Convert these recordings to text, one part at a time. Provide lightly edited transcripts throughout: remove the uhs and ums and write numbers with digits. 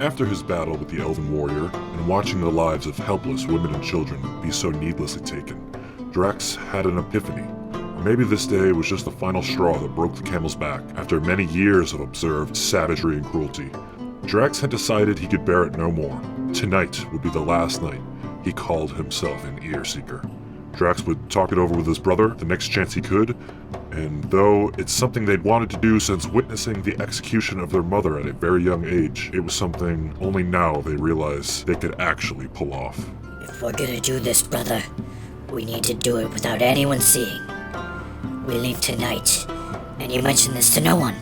After his battle with the Elven Warrior, and watching the lives of helpless women and children be so needlessly taken, Draxx had an epiphany. Or maybe this day was just the final straw that broke the camel's back after many years of observed savagery and cruelty. Draxx had decided he could bear it no more. Tonight would be the last night. He called himself an Earseeker. Draxx would talk it over with his brother the next chance he could, and though it's something they'd wanted to do since witnessing the execution of their mother at a very young age, it was something only now they realized they could actually pull off. If we're gonna do this, brother, we need to do it without anyone seeing. We leave tonight, and you mention this to no one.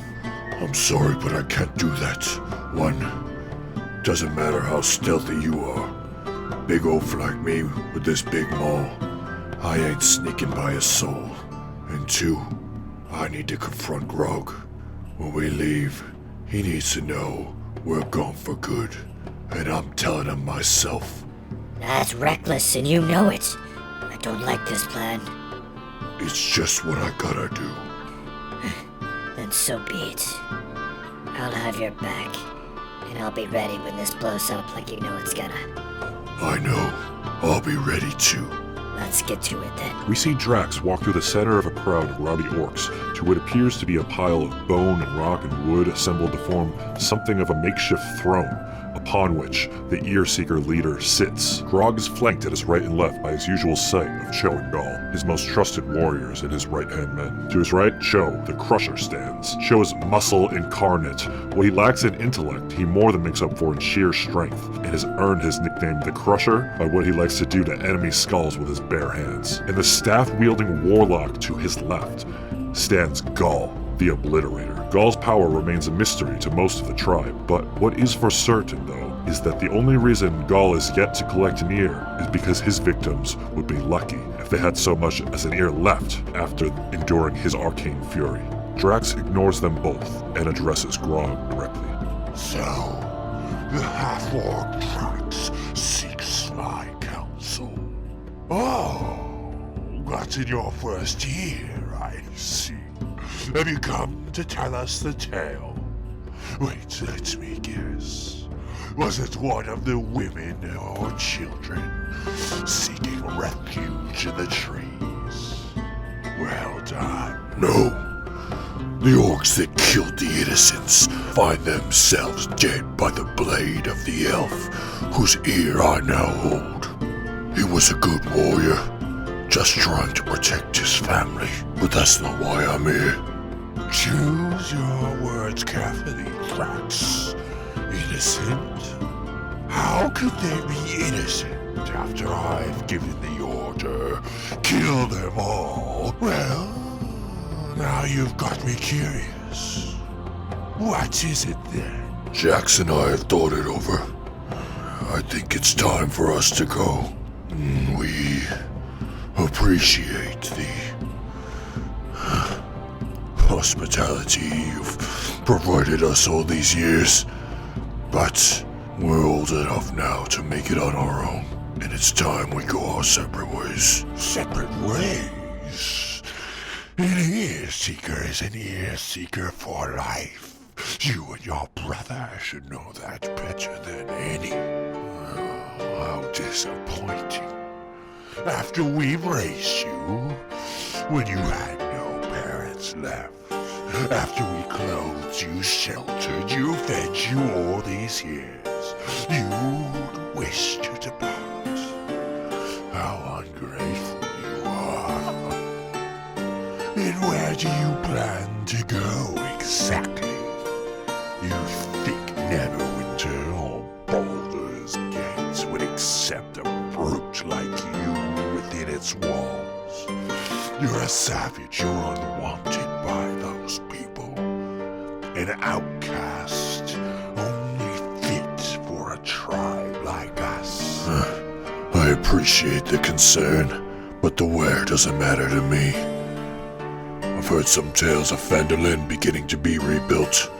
I'm sorry, but I can't do that. One, doesn't matter how stealthy you are. Big oaf like me with this big maul, I ain't sneaking by a soul. And two, I need to confront Grogg. When we leave, he needs to know we're gone for good. And I'm telling him myself. That's reckless, and you know it. I don't like this plan. It's just what I gotta do. Then so be it. I'll have your back, and I'll be ready when this blows up like you know it's gonna. I know. I'll be ready too. Let's get to it then. We see Draxx walk through the center of a crowd of rowdy orcs to what appears to be a pile of bone and rock and wood assembled to form something of a makeshift throne, upon which the Earseeker leader sits. Grogg is flanked at his right and left by his usual sight of Cho and Gall, his most trusted warriors and his right-hand men. To his right, Cho, the Crusher, stands. Cho is muscle incarnate. What he lacks in intellect, he more than makes up for in sheer strength, and has earned his nickname the Crusher by what he likes to do to enemy skulls with his bare hands. And the staff-wielding warlock to his left stands Gall, the Obliterator. Gall's power remains a mystery to most of the tribe, but what is for certain, though, is that the only reason Gall is yet to collect an ear is because his victims would be lucky if they had so much as an ear left after enduring his arcane fury. Draxx ignores them both and addresses Grogg directly. So, the half-orc Draxx seeks my counsel. Oh, what's in your first year, I see. Have you come to tell us the tale? Wait, let me guess. Was it one of the women or children seeking refuge in the trees? Well done. No. The orcs that killed the innocents find themselves dead by the blade of the elf, whose ear I now hold. He was a good warrior, just trying to protect his family, but that's not why I'm here. Choose your words carefully, Draxx. Innocent? How could they be innocent after I've given the order? Kill them all. Well, now you've got me curious. What is it then? Jax and I have thought it over. I think it's time for us to go. We appreciate the hospitality you've provided us all these years, but we're old enough now to make it on our own, and it's time we go our separate ways. Separate ways? An Earseeker is an Earseeker for life. You and your brother should know that better than any. Oh, how disappointing. After we've raised you, when you had no parents left, after we clothed you, sheltered you, fed you all these years, you'd wish to depart. How ungrateful you are. And where do you plan to go exactly? You think Neverwinter or Baldur's Gate would accept a brute like you within its walls? You're a savage, you're unwanted by those people. An outcast, only fit for a tribe like us. I appreciate the concern, but the where doesn't matter to me. I've heard some tales of Phandalin beginning to be rebuilt.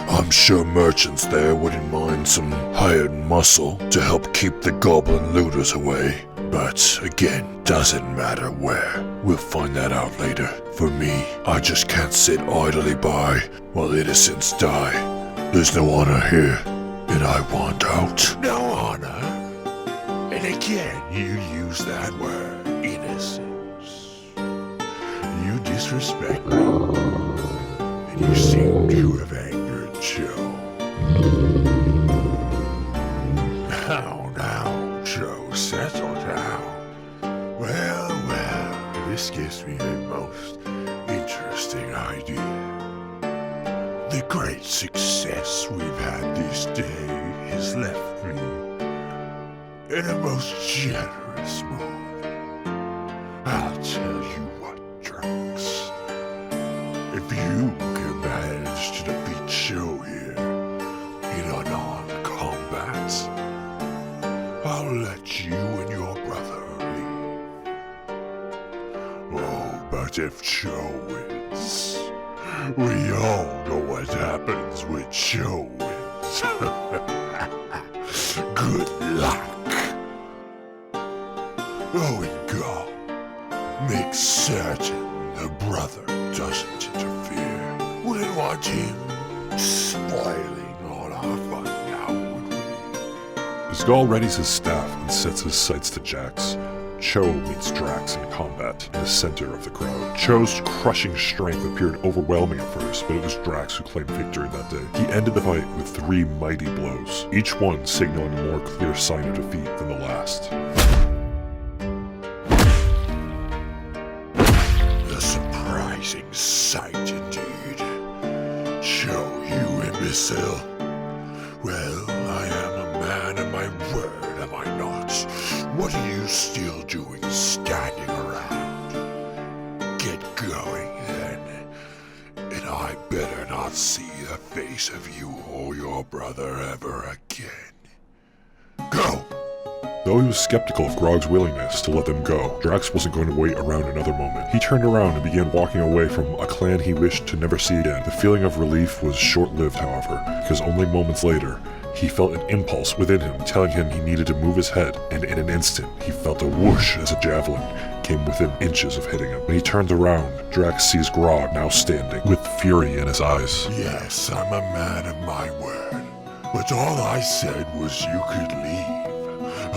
I'm sure merchants there wouldn't mind some hired muscle to help keep the goblin looters away. But again, doesn't matter where. We'll find that out later. For me, I just can't sit idly by while innocents die. There's no honor here, and I want out. No honor. And again, you use that word, innocence. You disrespect me. And you seem to have angered Joe. Now, Joe, settle down. Well, this gives me a most interesting idea. The great success we've had this day has left me in a most generous mood. I'll tell you what, Draxx. If you can manage to defeat Joe here in unarmed combat, I'll let you and your brother leave. Oh, but if Joe wins, we all know what happens when Joe wins. Good luck. Oh, and go. Make certain the brother doesn't interfere. Wouldn't want him spoiling all our fun now, would we? As Gall readies his staff and sets his sights to Jaxx, Cho meets Draxx in combat in the center of the crowd. Cho's crushing strength appeared overwhelming at first, but it was Draxx who claimed victory that day. He ended the fight with 3 mighty blows, each one signaling a more clear sign of defeat than the last. A surprising sight indeed. Cho, you imbecile. Well, I am a man of my word, am I not? What are you still doing standing around? Get going then, and I better not see the face of you or your brother ever again. Go! Though he was skeptical of Grogg's willingness to let them go, Draxx wasn't going to wait around another moment. He turned around and began walking away from a clan he wished to never see again. The feeling of relief was short-lived, however, because only moments later, he felt an impulse within him telling him he needed to move his head, and in an instant, he felt a whoosh as a javelin came within inches of hitting him. When he turns around, Draxx sees Grogg now standing, with fury in his eyes. Yes, I'm a man of my word, but all I said was you could leave.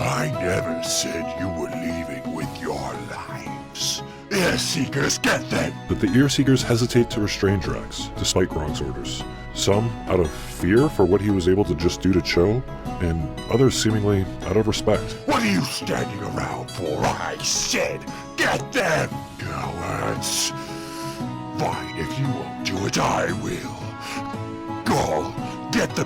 I never said you were leaving with your lives. Earseekers, get them! But the Earseekers hesitate to restrain Draxx, despite Grogg's orders. Some out of fear for what he was able to just do to Cho, and others seemingly out of respect. What are you standing around for? I said, get them! Cowards! Fine, if you won't do it, I will. Gall, get the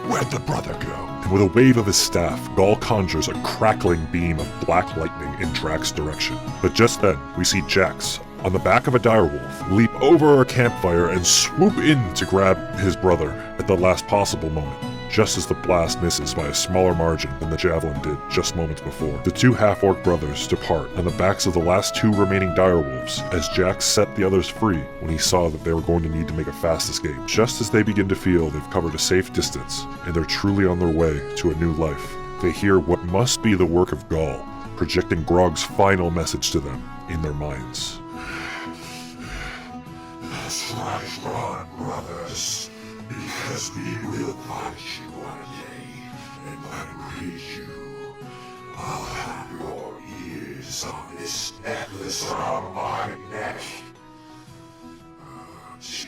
Where'd the brother go? And with a wave of his staff, Gall conjures a crackling beam of black lightning in Drax's direction. But just then, we see Jaxx, on the back of a direwolf, leap over a campfire and swoop in to grab his brother at the last possible moment, just as the blast misses by a smaller margin than the javelin did just moments before. The 2 half-orc brothers depart on the backs of the last 2 remaining direwolves as Jaxx set the others free when he saw that they were going to need to make a fast escape. Just as they begin to feel they've covered a safe distance and they're truly on their way to a new life, they hear what must be the work of Gall, projecting Grogg's final message to them in their minds. Let's life on, brothers, because we will punish you one day, and when we do, I'll have your ears on this necklace around my neck. To